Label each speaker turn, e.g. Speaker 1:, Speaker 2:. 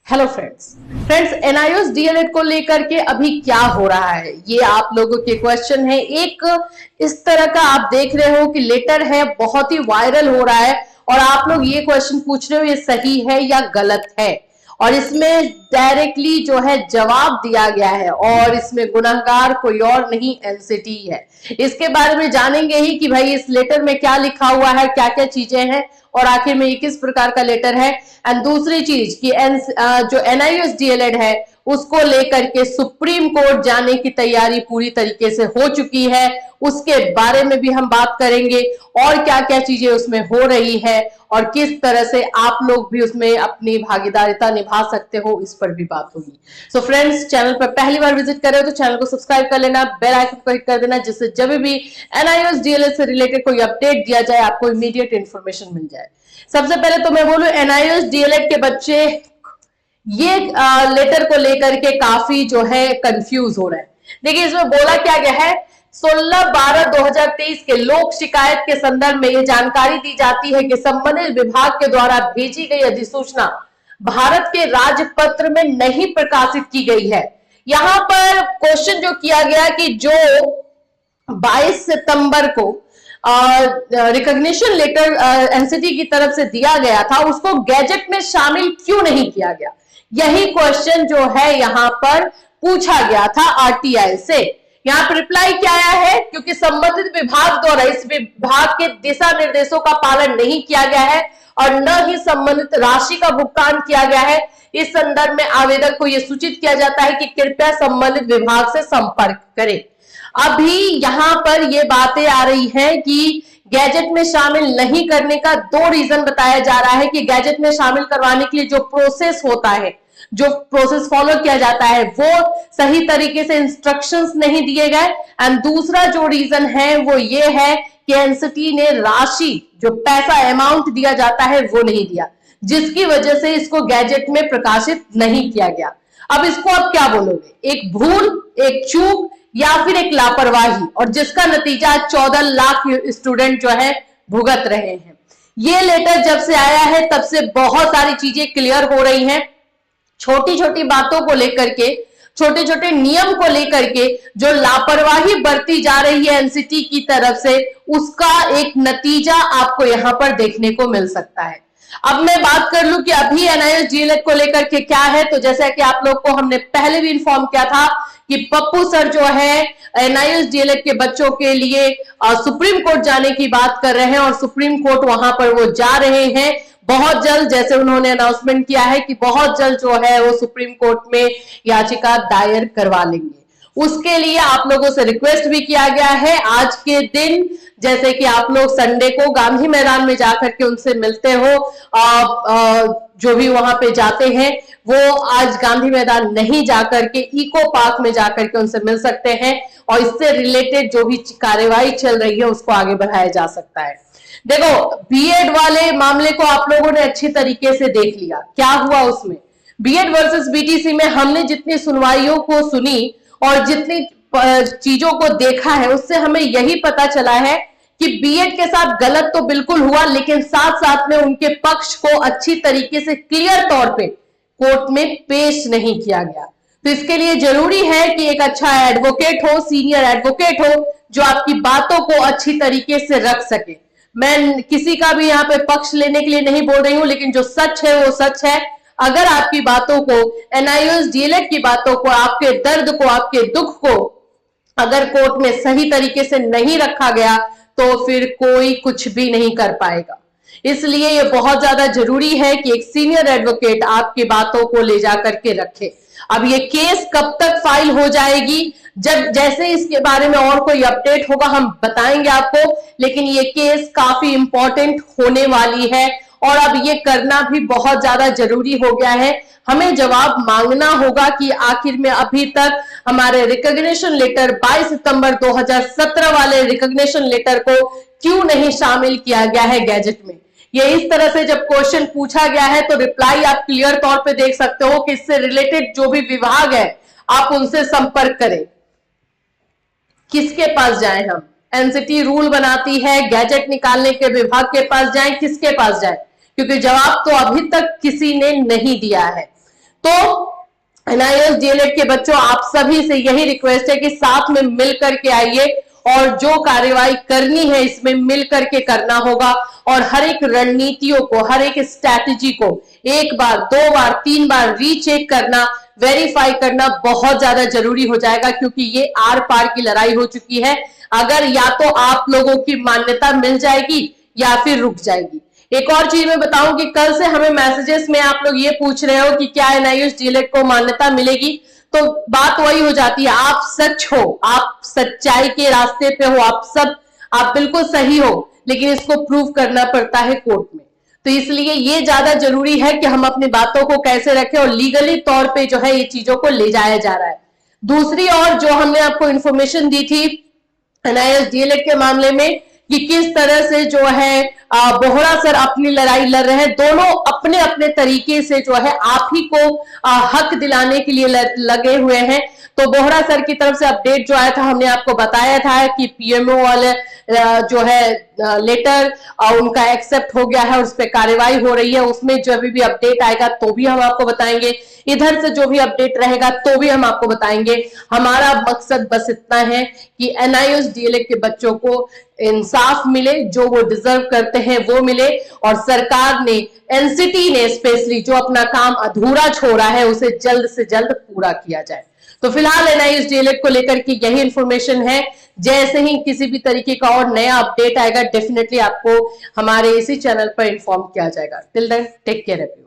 Speaker 1: Hello friends NIOS DElEd को लेकर के अभी क्या हो रहा है, ये आप लोगों के क्वेश्चन है। एक इस तरह का आप देख रहे हो कि लेटर है, बहुत ही वायरल हो रहा है और आप लोग ये क्वेश्चन पूछ रहे हो ये सही है या गलत है, और इसमें डायरेक्टली जो है जवाब दिया गया है और इसमें गुनहगार कोई और नहीं एनसीटी है। इसके बारे में जानेंगे ही कि भाई इस लेटर में क्या लिखा हुआ है, क्या क्या चीजें हैं और आखिर में ये किस प्रकार का लेटर है। एंड दूसरी चीज कि जो एनआईओएस डीएलएड है उसको लेकर के सुप्रीम कोर्ट जाने की तैयारी पूरी तरीके से हो चुकी है, उसके बारे में भी हम बात करेंगे और क्या क्या चीजें उसमें हो रही है और किस तरह से आप लोग भी उसमें अपनी भागीदारिता निभा सकते हो, इस पर भी बात होगी। सो फ्रेंड्स, चैनल पर पहली बार विजिट कर रहे हो तो चैनल को सब्सक्राइब कर लेना, बेल आइकन को हिट कर देना, जिससे जब भी एनआईओएस डीएलएड से रिलेटेड कोई अपडेट दिया जाए आपको इमीडिएट इंफॉर्मेशन मिल जाए। सबसे पहले तो मैं बोलूं, एनआईओएस डीएलएड के बच्चे ये लेटर को लेकर के काफी जो है कंफ्यूज हो रहे हैं। देखिए इसमें बोला क्या गया है, 16/12/2023 के लोक शिकायत के संदर्भ में यह जानकारी दी जाती है कि संबंधित विभाग के द्वारा भेजी गई अधिसूचना भारत के राजपत्र में नहीं प्रकाशित की गई है। यहां पर क्वेश्चन जो किया गया कि जो 22 सितंबर को रिकॉग्निशन लेटर एनसीटी की तरफ से दिया गया था, उसको गैजेट में शामिल क्यों नहीं किया गया, यही क्वेश्चन जो है यहां पर पूछा गया था आरटीआई से। यहां पर रिप्लाई क्या आया है, क्योंकि संबंधित विभाग द्वारा इस विभाग के दिशा निर्देशों का पालन नहीं किया गया है और न ही संबंधित राशि का भुगतान किया गया है। इस संदर्भ में आवेदक को यह सूचित किया जाता है कि कृपया संबंधित विभाग से संपर्क करें। अभी यहां पर ये बातें आ रही हैं कि गैजेट में शामिल नहीं करने का दो रीजन बताया जा रहा है कि गैजेट में शामिल करवाने के लिए जो प्रोसेस होता है, जो प्रोसेस फॉलो किया जाता है, वो सही तरीके से इंस्ट्रक्शंस नहीं दिए गए। एंड दूसरा जो रीजन है वो ये है कि एनसीटी ने राशि, जो पैसा अमाउंट दिया जाता है वो नहीं दिया, जिसकी वजह से इसको गैजेट में प्रकाशित नहीं किया गया। अब इसको आप क्या बोलोगे, एक भूल, एक चूक या फिर एक लापरवाही, और जिसका नतीजा 14 लाख स्टूडेंट जो है भुगत रहे हैं। ये लेटर जब से आया है तब से बहुत सारी चीजें क्लियर हो रही हैं, छोटी छोटी बातों को लेकर के, छोटे छोटे नियम को लेकर के जो लापरवाही बरती जा रही है एनसीटी की तरफ से, उसका एक नतीजा आपको यहां पर देखने को मिल सकता है। अब मैं बात कर लूं कि अभी एनआईओएस डीएलएड को लेकर के क्या है, तो जैसा कि आप लोग को हमने पहले भी इन्फॉर्म किया था कि पप्पू सर जो है एनआईओएस डीएलएड के बच्चों के लिए सुप्रीम कोर्ट जाने की बात कर रहे हैं और सुप्रीम कोर्ट वहां पर वो जा रहे हैं बहुत जल्द। जैसे उन्होंने अनाउंसमेंट किया है कि बहुत जल्द जो है वो सुप्रीम कोर्ट में याचिका दायर करवा लेंगे। उसके लिए आप लोगों से रिक्वेस्ट भी किया गया है आज के दिन, जैसे कि आप लोग संडे को गांधी मैदान में जाकर के उनसे मिलते हो, जो भी वहां पे जाते हैं वो आज गांधी मैदान नहीं जाकर के इको पार्क में जाकर के उनसे मिल सकते हैं और इससे रिलेटेड जो भी कार्यवाही चल रही है उसको आगे बढ़ाया जा सकता है। देखो बीएड वाले मामले को आप लोगों ने अच्छी तरीके से देख लिया, क्या हुआ उसमें बीएड वर्सेस बीटीसी में हमने जितनी सुनवाइयों को सुनी और जितनी चीजों को देखा है उससे हमें यही पता चला है कि बीएड के साथ गलत तो बिल्कुल हुआ, लेकिन साथ साथ में उनके पक्ष को अच्छी तरीके से क्लियर तौर पे कोर्ट में पेश नहीं किया गया। तो इसके लिए जरूरी है कि एक अच्छा एडवोकेट हो, सीनियर एडवोकेट हो, जो आपकी बातों को अच्छी तरीके से रख सके। मैं किसी का भी यहाँ पे पक्ष लेने के लिए नहीं बोल रही हूं, लेकिन जो सच है वो सच है। अगर आपकी बातों को, एनआईओएस डीएलएड की बातों को, आपके दर्द को, आपके दुख को अगर कोर्ट में सही तरीके से नहीं रखा गया तो फिर कोई कुछ भी नहीं कर पाएगा। इसलिए ये बहुत ज्यादा जरूरी है कि एक सीनियर एडवोकेट आपकी बातों को ले जाकर के रखे। अब ये केस कब तक फाइल हो जाएगी, जब जैसे इसके बारे में और कोई अपडेट होगा हम बताएंगे आपको, लेकिन ये केस काफी इंपॉर्टेंट होने वाली है और अब ये करना भी बहुत ज्यादा जरूरी हो गया है। हमें जवाब मांगना होगा कि आखिर में अभी तक हमारे रिकॉग्निशन लेटर 22 सितंबर 2017 वाले रिकॉग्निशन लेटर को क्यों नहीं शामिल किया गया है गैजेट में। ये इस तरह से जब क्वेश्चन पूछा गया है तो रिप्लाई आप क्लियर तौर पे देख सकते हो कि इससे रिलेटेड जो भी विभाग है आप उनसे संपर्क करें। किसके पास जाएं हम, एनसीटी रूल बनाती है, गैजेट निकालने के विभाग के पास जाएं, किसके पास जाएं, क्योंकि जवाब तो अभी तक किसी ने नहीं दिया है। तो NIOS DLED के बच्चों, आप सभी से यही रिक्वेस्ट है कि साथ में मिल करके आइए और जो कार्यवाही करनी है इसमें मिल करके करना होगा और हर एक रणनीतियों को, हर एक स्ट्रैटेजी को एक बार, दो बार, तीन बार रीचेक करना, वेरीफाई करना बहुत ज्यादा जरूरी हो जाएगा, क्योंकि ये आर पार की लड़ाई हो चुकी है। अगर या तो आप लोगों की मान्यता मिल जाएगी या फिर रुक जाएगी। एक और चीज मैं बताऊं कि कल से हमें मैसेजेस में आप लोग ये पूछ रहे हो कि क्या NIOS DLED को मान्यता मिलेगी, तो बात वही हो जाती है, आप सच हो, आप सच्चाई के रास्ते पे हो, आप बिल्कुल सही हो, लेकिन इसको प्रूव करना पड़ता है कोर्ट में। तो इसलिए ये ज्यादा जरूरी है कि हम अपनी बातों को कैसे रखें और लीगली तौर पे जो है ये चीजों को ले जाया जा रहा है। दूसरी ओर जो हमने आपको इंफॉर्मेशन दी थी NIOS DLED के मामले में कि किस तरह से जो है बोहरा सर अपनी लड़ाई लड़ रहे हैं, दोनों अपने अपने तरीके से जो है आप ही को हक दिलाने के लिए लगे हुए हैं। तो बोहरा सर की तरफ से अपडेट जो आया था, हमने आपको बताया था कि PMO वाले जो है लेटर उनका एक्सेप्ट हो गया है और उस पर कार्यवाही हो रही है। उसमें जब भी अपडेट आएगा तो भी हम आपको बताएंगे, इधर से जो भी अपडेट रहेगा तो भी हम आपको बताएंगे। हमारा मकसद बस इतना है कि NIOS DLED के बच्चों को इंसाफ मिले, जो वो डिजर्व करते हैं वो मिले, और सरकार ने, NCT ने स्पेशली जो अपना काम अधूरा छोड़ा है उसे जल्द से जल्द पूरा किया जाए। तो फिलहाल NIOS DLED को लेकर के यही इंफॉर्मेशन है। जैसे ही किसी भी तरीके का और नया अपडेट आएगा डेफिनेटली आपको हमारे इसी चैनल पर इन्फॉर्म किया जाएगा। Till then take care everyone.